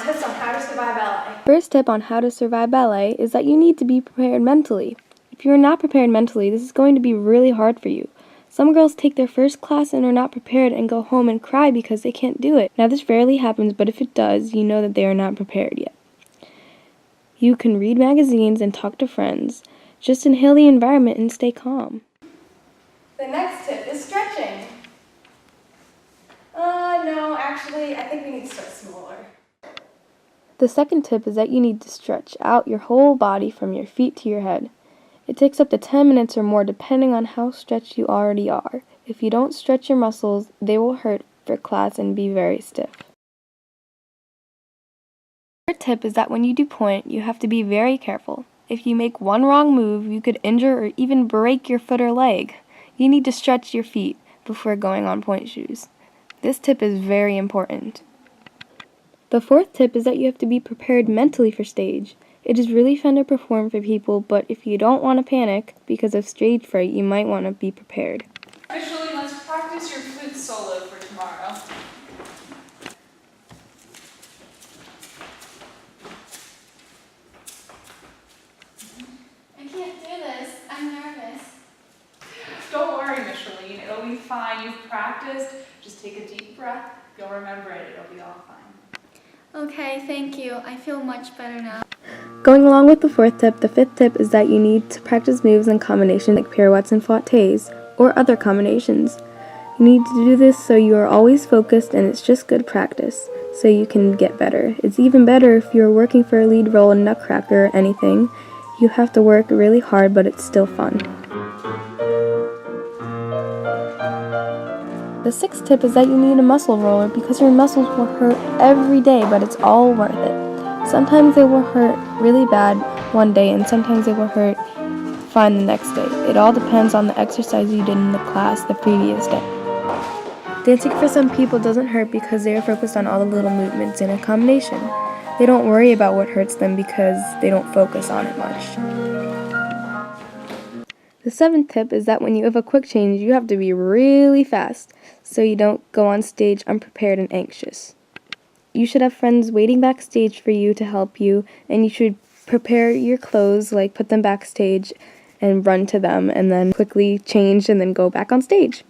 tips on how to survive ballet. First tip on how to survive ballet is that you need to be prepared mentally. If you are not prepared mentally, this is going to be really hard for you. Some girls take their first class and are not prepared and go home and cry because they can't do it. Now this rarely happens, but if it does, you know that they are not prepared yet. You can read magazines and talk to friends. Just inhale the environment and stay calm. The next tip is stretching. No, actually, I think we need to start smaller. The second tip is that you need to stretch out your whole body from your feet to your head. It takes up to 10 minutes or more depending on how stretched you already are. If you don't stretch your muscles, they will hurt for class and be very stiff. The third tip is that when you do point, you have to be very careful. If you make one wrong move, you could injure or even break your foot or leg. You need to stretch your feet before going on point shoes. This tip is very important. The fourth tip is that you have to be prepared mentally for stage. It is really fun to perform for people, but if you don't want to panic because of stage fright, you might want to be prepared. Officially, let's practice your flute solo for tomorrow. I can't do this. I'm nervous. Don't worry, Miss Charlene. It'll be fine. You've practiced. Just take a deep breath. You'll remember it. It'll be all fine. Okay, thank you. I feel much better now. Going along with the fourth tip, the fifth tip is that you need to practice moves and combinations like pirouettes and fouettes, or other combinations. You need to do this so you are always focused, and it's just good practice, so you can get better. It's even better if you're working for a lead role in Nutcracker or anything. You have to work really hard, but it's still fun. The sixth tip is that you need a muscle roller because your muscles will hurt every day, but it's all worth it. Sometimes they will hurt really bad one day and sometimes they will hurt fine the next day. It all depends on the exercise you did in the class the previous day. Dancing for some people doesn't hurt because they are focused on all the little movements in a combination. They don't worry about what hurts them because they don't focus on it much. The seventh tip is that when you have a quick change, you have to be really fast so you don't go on stage unprepared and anxious. You should have friends waiting backstage for you to help you, and you should prepare your clothes, like put them backstage and run to them, and then quickly change and then go back on stage.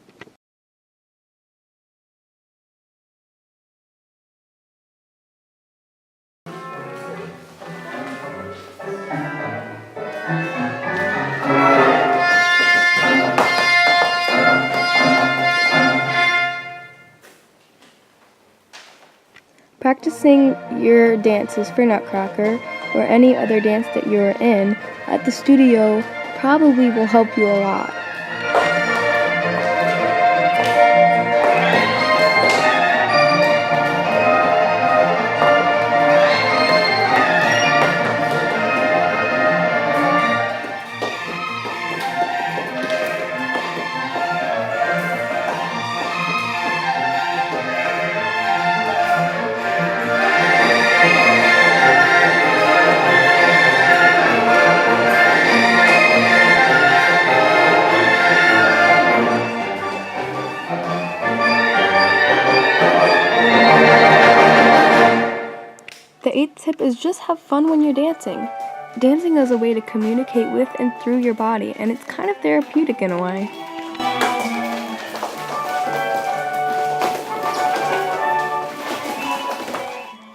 Practicing your dances for Nutcracker or any other dance that you're in at the studio probably will help you a lot. The eighth tip is just have fun when you're dancing. Dancing is a way to communicate with and through your body, and it's kind of therapeutic in a way.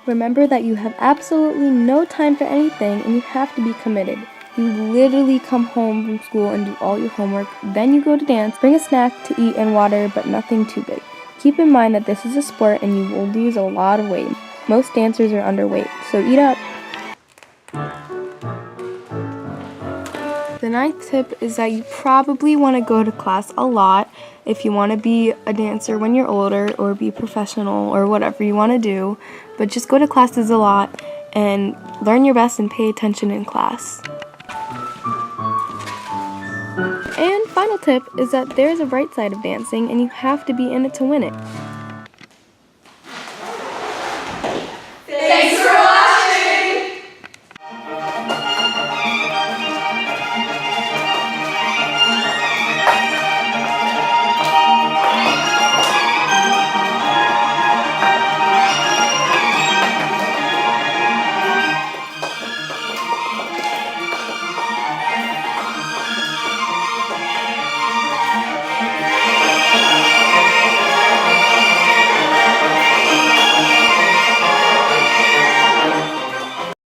Remember that you have absolutely no time for anything and you have to be committed. You literally come home from school and do all your homework, then you go to dance, bring a snack to eat and water, but nothing too big. Keep in mind that this is a sport and you will lose a lot of weight. Most dancers are underweight, so eat up. The ninth tip is that you probably want to go to class a lot if you want to be a dancer when you're older or be professional or whatever you want to do, but just go to classes a lot and learn your best and pay attention in class. And final tip is that there is a bright side of dancing and you have to be in it to win it.